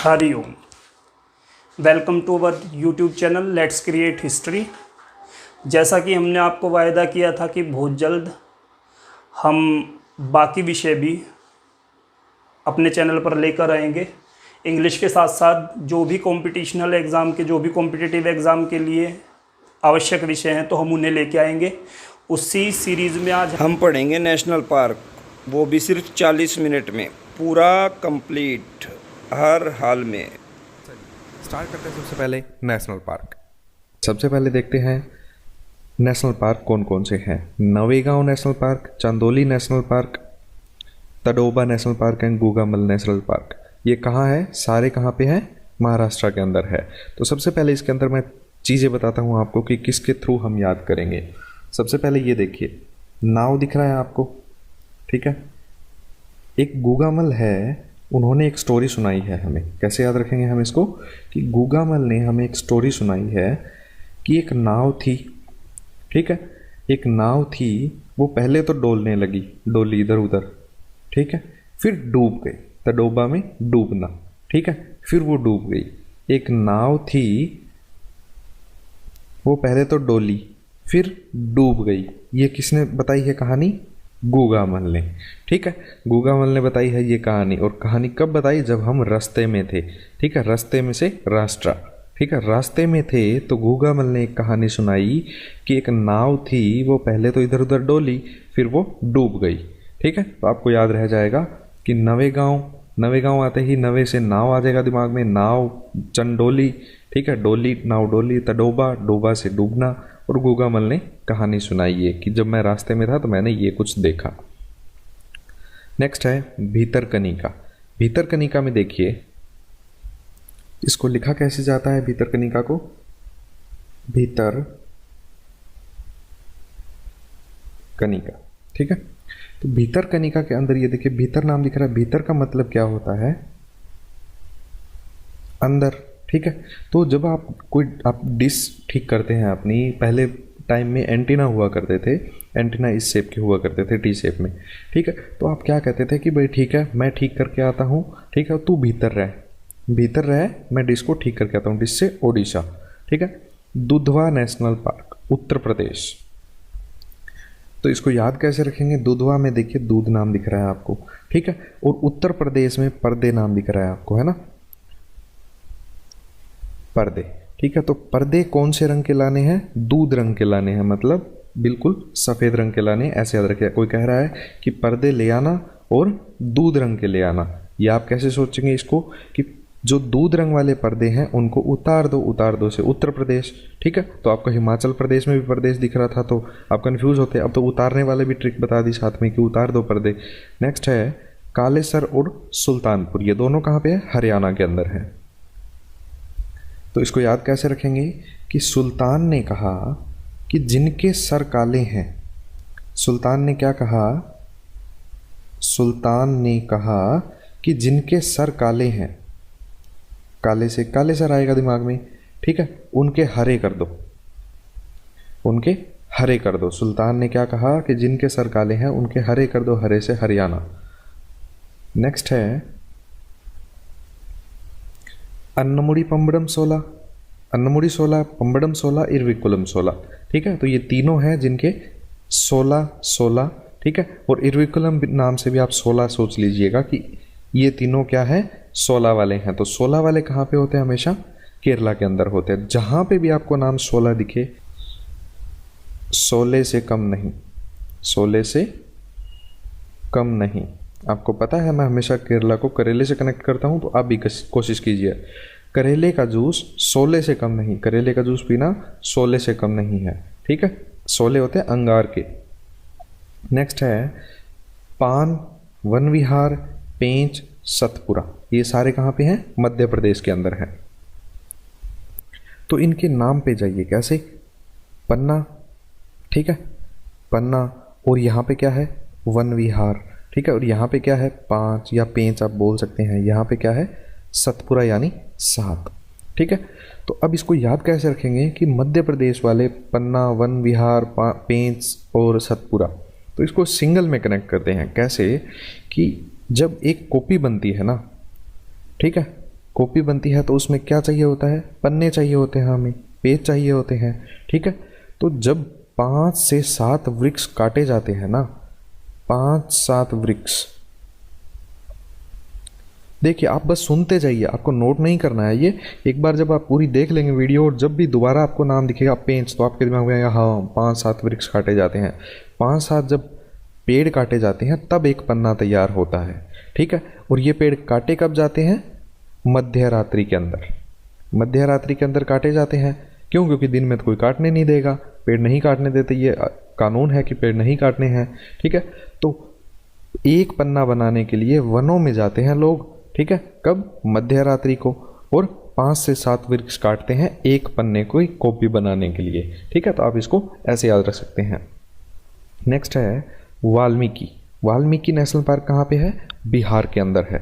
Hariom. Welcome to our YouTube channel let's create history. जैसा कि हमने आपको वायदा किया था कि बहुत जल्द हम बाकी विषय भी अपने चैनल पर लेकर आएंगे। इंग्लिश के साथ साथ जो भी कॉम्पिटिशनल एग्ज़ाम के, जो भी कॉम्पिटिटिव एग्ज़ाम के लिए आवश्यक विषय हैं तो हम उन्हें लेके आएंगे। उसी सीरीज़ में आज हम पढ़ेंगे नेशनल पार्क, वो भी सिर्फ 40 मिनट में पूरा कंप्लीट हर हाल में। स्टार्ट करते हैं सबसे पहले नेशनल पार्क। सबसे पहले देखते हैं नेशनल पार्क कौन कौन से हैं। Navegaon national park, Chandoli national park, Tadoba national park and Gugamal national park. ये कहाँ है? सारे कहाँ पे हैं? महाराष्ट्र के अंदर है। तो सबसे पहले इसके अंदर मैं चीज़ें बताता हूँ आपको कि किसके थ्रू हम याद करेंगे। सबसे पहले ये देखिए, नाव दिख रहा है आपको, ठीक है। एक गूगामल है, उन्होंने एक स्टोरी सुनाई है हमें। कैसे याद रखेंगे हम इसको? कि गूगामल ने हमें एक स्टोरी सुनाई है कि एक नाव थी, ठीक है। एक नाव थी, वो पहले तो डोलने लगी, डोली इधर उधर, ठीक है। फिर डूब गई, तडोबा में डूबना, ठीक है। फिर वो डूब गई। एक नाव थी, वो पहले तो डोली फिर डूब गई। ये किसने बताई है कहानी? गूगामल ने, ठीक है। गूगामल ने बताई है ये कहानी। और कहानी कब बताई? जब हम रास्ते में थे, ठीक है। रास्ते में से राष्ट्र, ठीक है। रास्ते में थे तो गूगामल ने एक कहानी सुनाई कि एक नाव थी, वो पहले तो इधर उधर डोली फिर वो डूब गई, ठीक है। तो आपको याद रह जाएगा कि नवेगांव, नवेगांव आते ही नवे से नाव आ जाएगा दिमाग में। नाव चंडोली, ठीक है, डोली, नाव डोली, तडोबा, डोबा से डूबना। और गूगामल ने कहानी सुनाई है कि जब मैं रास्ते में था तो मैंने ये कुछ देखा। नेक्स्ट है भीतरकनिका। भीतरकनिका में देखिए, इसको लिखा कैसे जाता है भीतरकनिका को? भीतर कनिका, ठीक है। तो भीतरकनिका के अंदर ये देखिए, भीतर नाम दिख रहा है। भीतर का मतलब क्या होता है? अंदर, ठीक है। तो जब आप डिश ठीक करते हैं अपनी, पहले टाइम में एंटीना हुआ करते थे, एंटीना इस शेप के हुआ करते थे, टी शेप में, ठीक है। तो आप क्या कहते थे कि भाई ठीक है, मैं ठीक करके आता हूँ, ठीक है, तू भीतर रह, भीतर रह, मैं डिश को ठीक करके आता हूँ। डिश से ओडिशा, ठीक है। Dudhwa national park, Uttar Pradesh. तो इसको याद कैसे रखेंगे? दुधवा में देखिए दूध नाम दिख रहा है आपको, ठीक है। और उत्तर प्रदेश में पर्दे नाम दिख रहा है आपको, है ना, पर्दे, ठीक है। तो पर्दे कौन से रंग के लाने हैं? दूध रंग के लाने हैं, मतलब बिल्कुल सफ़ेद रंग के लाने हैं। ऐसे याद रखिए। कोई कह रहा है कि पर्दे ले आना और दूध रंग के ले आना, या आप कैसे सोचेंगे इसको कि जो दूध रंग वाले पर्दे हैं उनको उतार दो, उतार दो से उत्तर प्रदेश, ठीक है। तो आपको हिमाचल प्रदेश में भी प्रदेश दिख रहा था तो आप कंफ्यूज होते। अब तो उतारने वाले भी ट्रिक बता दी साथ में कि उतार दो पर्दे। नेक्स्ट है कालेसर और सुल्तानपुर। ये दोनों कहाँ पे है? हरियाणा के अंदर है। तो इसको याद कैसे रखेंगे कि सुल्तान ने कहा कि जिनके सर काले हैं, सुल्तान ने क्या कहा? सुल्तान ने कहा कि जिनके सर काले हैं, काले से काले सर आएगा दिमाग में, ठीक है, उनके हरे कर दो, उनके हरे कर दो। सुल्तान ने क्या कहा कि जिनके सर काले हैं उनके हरे कर दो, हरे से हरियाणा। नेक्स्ट है अन्नमुड़ी पंबड़म 16, अन्नमुड़ी 16, पंबड़म 16, इरविकुलम 16, ठीक है। तो ये तीनों हैं जिनके 16, ठीक है। और इरविकुलम नाम से भी आप 16 सोच लीजिएगा कि ये तीनों क्या है? 16 वाले हैं। तो 16 वाले कहाँ पे होते हैं? हमेशा केरला के अंदर होते हैं। जहाँ पे भी आपको नाम 16 दिखे, 16 से कम नहीं, 16 से कम नहीं। आपको पता है मैं हमेशा केरला को करेले से कनेक्ट करता हूँ, तो आप भी कोशिश कीजिए। करेले का जूस 16 से कम नहीं, करेले का जूस पीना 16 से कम नहीं है, ठीक है। 16 होते हैं अंगार के। नेक्स्ट है पान, वन विहार, पेंच, सतपुरा। ये सारे कहाँ पे हैं? मध्य प्रदेश के अंदर हैं। तो इनके नाम पे जाइए, कैसे? पन्ना, ठीक है, पन्ना। और यहाँ पे क्या है? वन विहार, ठीक है। और यहाँ पे क्या है? 5 या पेंच आप बोल सकते हैं। यहाँ पे क्या है? सतपुरा यानी 7, ठीक है। तो अब इसको याद कैसे रखेंगे कि मध्य प्रदेश वाले पन्ना, वन विहार, पेंच और सतपुरा। तो इसको सिंगल में कनेक्ट करते हैं। कैसे? कि जब एक कॉपी बनती है ना, ठीक है, कॉपी बनती है तो उसमें क्या चाहिए होता है, पन्ने चाहिए होते हैं, हमें पेज चाहिए होते हैं। ठीक है, तो जब 5 से 7 वृक्ष काटे जाते हैं ना, 5-7 वृक्ष, देखिए आप बस सुनते जाइए, आपको नोट नहीं करना है ये। एक बार जब आप पूरी देख लेंगे वीडियो और जब भी दोबारा आपको नाम दिखेगा पेंच, तो आपके दिमाग में आएगा हाँ 5-7 वृक्ष काटे जाते हैं। 5-7 जब पेड़ काटे जाते हैं तब एक पन्ना तैयार होता है। ठीक है, और ये पेड़ काटे कब जाते हैं, मध्य रात्रि के अंदर। मध्य रात्रि के अंदर काटे जाते हैं, क्यों? क्योंकि दिन में तो कोई काटने नहीं देगा, पेड़ नहीं काटने देते, ये कानून है कि पेड़ नहीं काटने हैं। ठीक है, तो एक पन्ना बनाने के लिए वनों में जाते हैं लोग। ठीक है, कब? मध्य रात्रि को, और 5 से 7 वृक्ष काटते हैं एक पन्ने को कॉपी बनाने के लिए। ठीक है, तो आप इसको ऐसे याद रख सकते हैं। नेक्स्ट है वाल्मीकि। वाल्मीकि नेशनल पार्क कहाँ पे है? बिहार के अंदर है।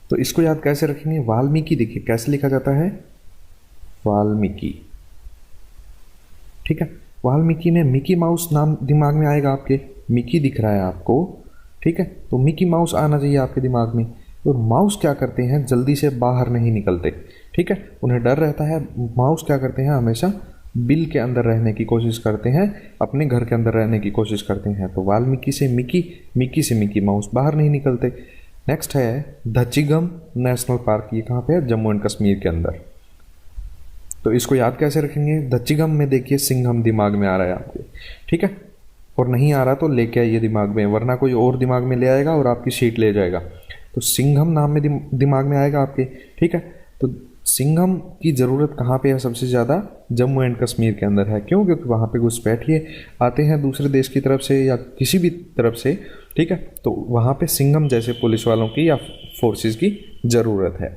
तो इसको याद कैसे रखेंगे? वाल्मीकि देखिए कैसे लिखा जाता है, वाल्मीकि। ठीक है, वाल्मीकि में मिकी माउस नाम दिमाग में आएगा आपके, मिकी दिख रहा है आपको। ठीक है, तो मिकी माउस आना चाहिए आपके दिमाग में। और माउस क्या करते हैं, जल्दी से बाहर नहीं निकलते। ठीक है, उन्हें डर रहता है। माउस क्या करते हैं, हमेशा बिल के अंदर रहने की कोशिश करते हैं, अपने घर के अंदर रहने की कोशिश करते हैं। तो वाल्मीकि से मिकी, मिकी से मिकी माउस, बाहर नहीं निकलते। नेक्स्ट है धचिगम नेशनल पार्क। ये कहाँ पे है? जम्मू एंड कश्मीर के अंदर। तो इसको याद कैसे रखेंगे? धचिगम में देखिए सिंघम दिमाग में आ रहा है आपके। ठीक है, और नहीं आ रहा तो लेके आइए दिमाग में, वरना कोई और दिमाग में ले आएगा और आपकी सीट ले जाएगा। तो सिंघम नाम में दिमाग में आएगा आपके। ठीक है, तो सिंघम की ज़रूरत कहाँ पे है सबसे ज़्यादा? जम्मू एंड कश्मीर के अंदर है। क्यों? क्योंकि वहाँ पे घुसपैठिए आते हैं दूसरे देश की तरफ से या किसी भी तरफ से। ठीक है, तो वहाँ पे सिंघम जैसे पुलिस वालों की या फोर्सेस की ज़रूरत है।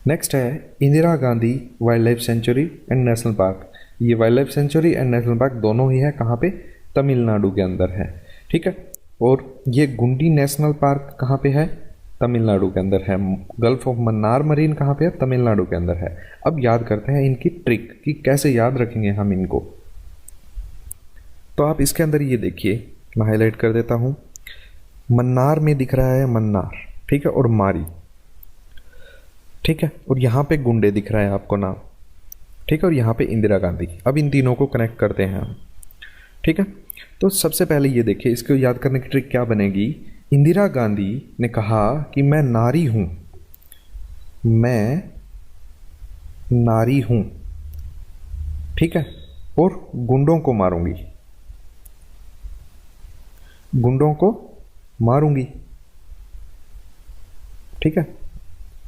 नेक्स्ट है Indira Gandhi wildlife sanctuary and national park. ये wildlife sanctuary and national park दोनों ही है, कहाँ पे? तमिलनाडु के अंदर है। ठीक है, और ये गुंडी नेशनल पार्क कहाँ पे है? तमिलनाडु के अंदर है। गल्फ ऑफ मन्नार मरीन कहाँ पे है? तमिलनाडु के अंदर है। अब याद करते हैं इनकी ट्रिक कि कैसे याद रखेंगे हम इनको। तो आप इसके अंदर ये देखिए, मैं हाईलाइट कर देता हूँ। मन्नार में दिख रहा है मन्नार, ठीक है, और मारी। ठीक है, और यहाँ पे गुंडे दिख रहा है आपको नाम। ठीक है, और यहाँ पे इंदिरा गांधी। अब इन तीनों को कनेक्ट करते हैं हम। ठीक है, तो सबसे पहले ये देखिए, इसको याद करने की ट्रिक क्या बनेगी? इंदिरा गांधी ने कहा कि मैं नारी हूं, मैं नारी हूं। ठीक है, और गुंडों को मारूंगी, गुंडों को मारूंगी। ठीक है,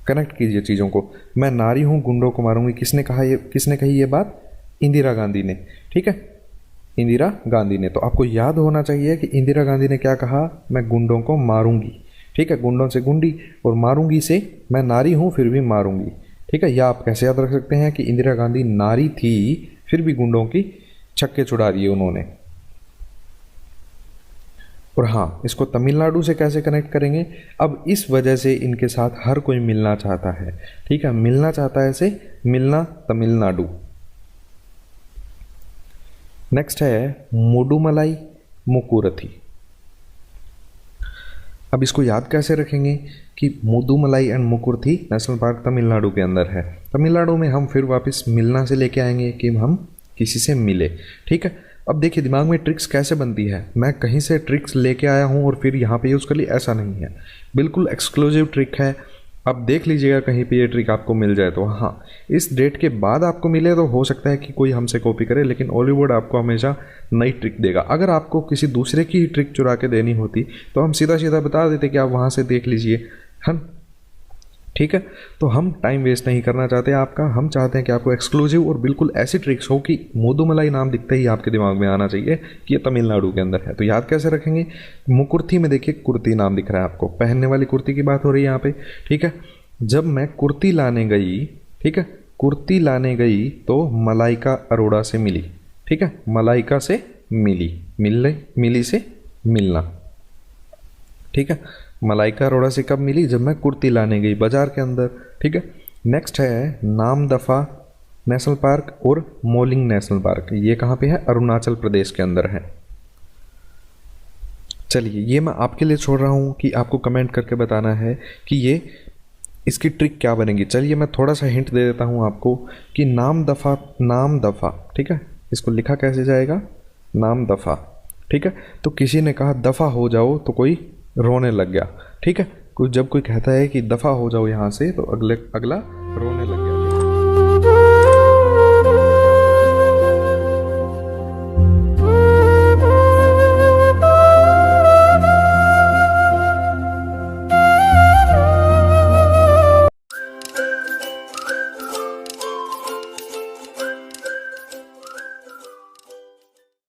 कनेक्ट कीजिए चीज़ों को। मैं नारी हूं, गुंडों को मारूंगी। किसने कहा ये, किसने कही ये बात? इंदिरा गांधी ने। ठीक है, इंदिरा गांधी ने। तो आपको याद होना चाहिए कि इंदिरा गांधी ने क्या कहा? मैं गुंडों को मारूंगी। ठीक है, गुंडों से गुंडी और मारूंगी से मैं नारी हूं फिर भी मारूंगी। ठीक है, या आप कैसे याद रख सकते हैं कि इंदिरा गांधी नारी थी फिर भी गुंडों की छक्के छुड़ा दिए उन्होंने। और हाँ, इसको तमिलनाडु से कैसे कनेक्ट करेंगे? अब इस वजह से इनके साथ हर कोई मिलना चाहता है। ठीक है, मिलना चाहता है से मिलना तमिलनाडु। नेक्स्ट है मुडुमलाई मुकुरथी। अब इसको याद कैसे रखेंगे कि Mudumalai and मुकुरथी national park Tamil Nadu के अंदर है। तमिलनाडु में हम फिर वापस मिलना से लेके आएंगे कि हम किसी से मिले। ठीक है, अब देखिए दिमाग में ट्रिक्स कैसे बनती है। मैं कहीं से ट्रिक्स लेके आया हूँ और फिर यहाँ पे यूज़ कर ली, ऐसा नहीं है। बिल्कुल एक्सक्लूसिव ट्रिक है। आप देख लीजिएगा कहीं पे ये ट्रिक आपको मिल जाए तो। हाँ, इस डेट के बाद आपको मिले तो हो सकता है कि कोई हमसे कॉपी करे, लेकिन हॉलीवुड आपको हमेशा नई ट्रिक देगा। अगर आपको किसी दूसरे की ट्रिक चुरा के देनी होती तो हम सीधा सीधा बता देते कि आप वहाँ से देख लीजिए, है। ठीक है, तो हम टाइम वेस्ट नहीं करना चाहते आपका। हम चाहते हैं कि आपको एक्सक्लूसिव और बिल्कुल ऐसी ट्रिक्स हो कि मुदुमलाई नाम दिखते ही आपके दिमाग में आना चाहिए कि ये तमिलनाडु के अंदर है। तो याद कैसे रखेंगे? मुकुर्थी में देखिए कुर्ती नाम दिख रहा है आपको, पहनने वाली कुर्ती की बात हो रही है यहाँ पे। ठीक है, जब मैं कुर्ती लाने गई, ठीक है, कुर्ती लाने गई तो मलाइका अरोड़ा से मिली। ठीक है, मलाइका से मिली, मिली से मिलना। ठीक है, मलाइका अरोड़ा से कब मिली? जब मैं कुर्ती लाने गई बाजार के अंदर। ठीक है, नेक्स्ट है नामदफा नेशनल पार्क और मोलिंग नेशनल पार्क। ये कहाँ पे है? अरुणाचल प्रदेश के अंदर है। चलिए, ये मैं आपके लिए छोड़ रहा हूँ कि आपको कमेंट करके बताना है कि ये इसकी ट्रिक क्या बनेगी, चलिए मैं थोड़ा सा हिंट दे देता हूँ आपको कि नाम दफ़ा, ठीक है, इसको लिखा कैसे जाएगा, नाम दफ़ा, ठीक है। तो किसी ने कहा दफ़ा हो जाओ तो कोई रोने लग गया, ठीक है। जब कोई कहता है कि दफ़ा हो जाओ यहाँ से तो अगला रोने लग गया।